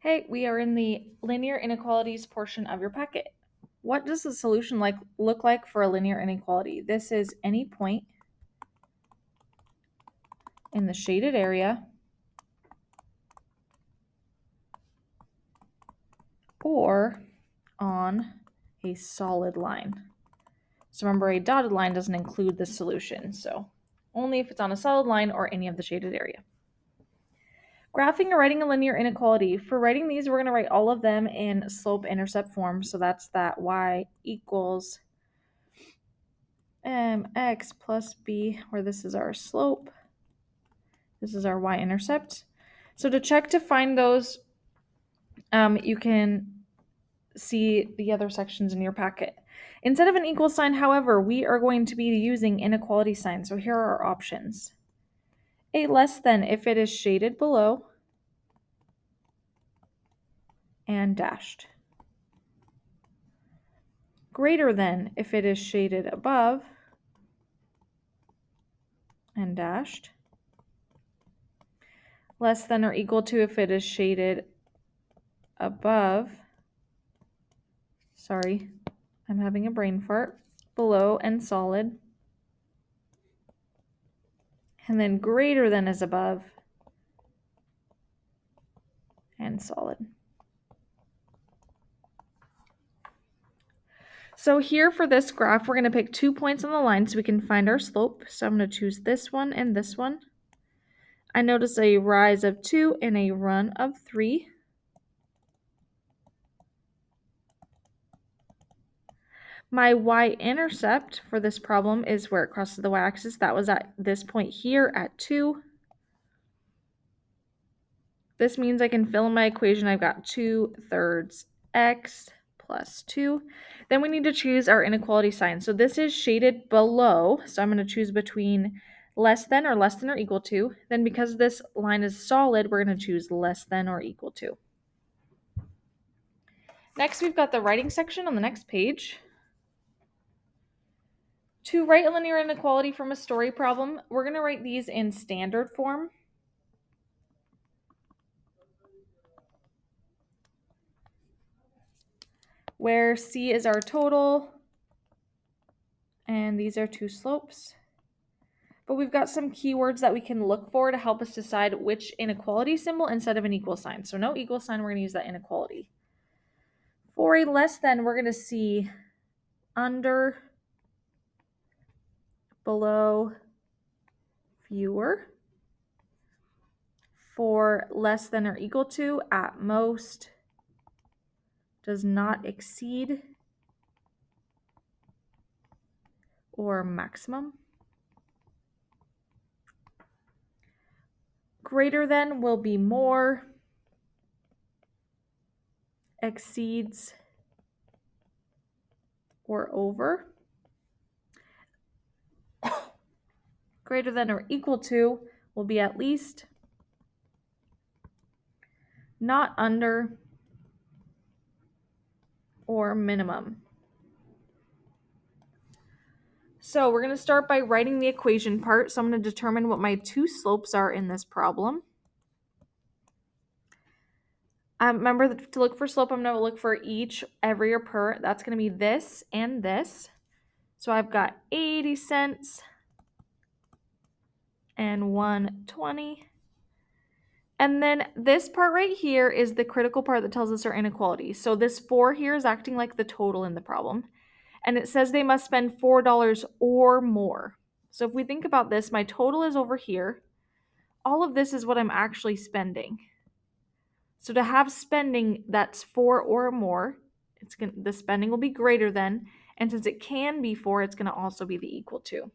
Hey, we are in the linear inequalities portion of your packet. What does the solution look like for a linear inequality? This is any point in the shaded area or on a solid line. So remember, a dotted line doesn't include the solution, so only if it's on a solid line or any of the shaded area. Graphing or writing a linear inequality. For writing these, we're going to write all of them in slope-intercept form. So that's that y equals mx plus b, where this is our slope. This is our y-intercept. So to check to find those, you can see the other sections in your packet. Instead of an equal sign, however, we are going to be using inequality signs. So here are our options. A less than if it is shaded below and dashed. Greater than if it is shaded above and dashed. Less than or equal to if it is shaded above. Sorry, I'm having a brain fart. Below and solid. And then greater than is above and solid. So here for this graph, we're going to pick 2 points on the line so we can find our slope. So I'm going to choose this one and this one. I notice a rise of 2 and a run of 3. My y-intercept for this problem is where it crosses the y-axis. That was at this point here at 2. This means I can fill in my equation. I've got 2/3 x plus 2. Then we need to choose our inequality sign. So this is shaded below. So I'm going to choose between less than or equal to. Then because this line is solid, we're going to choose less than or equal to. Next, we've got the writing section on the next page. To write a linear inequality from a story problem, we're going to write these in standard form. Where C is our total, and these are 2 slopes. But we've got some keywords that we can look for to help us decide which inequality symbol instead of an equal sign. So no equal sign, we're going to use that inequality. For a less than, we're going to see under, below, fewer. For less than or equal to, at most, does not exceed, or maximum. Greater than will be more, exceeds, or over. Greater than or equal to will be at least, not under, or minimum. So we're going to start by writing the equation part. So I'm going to determine what my 2 slopes are in this problem. Remember to look for slope, I'm going to look for each, every, or per. That's going to be this and this. So I've got 80 cents and 120. And then this part right here is the critical part that tells us our inequality. So this 4 here is acting like the total in the problem. And it says they must spend $4 or more. So if we think about this, my total is over here. All of this is what I'm actually spending. So to have spending that's 4 or more, the spending will be greater than, and since it can be 4, it's going to also be the equal to.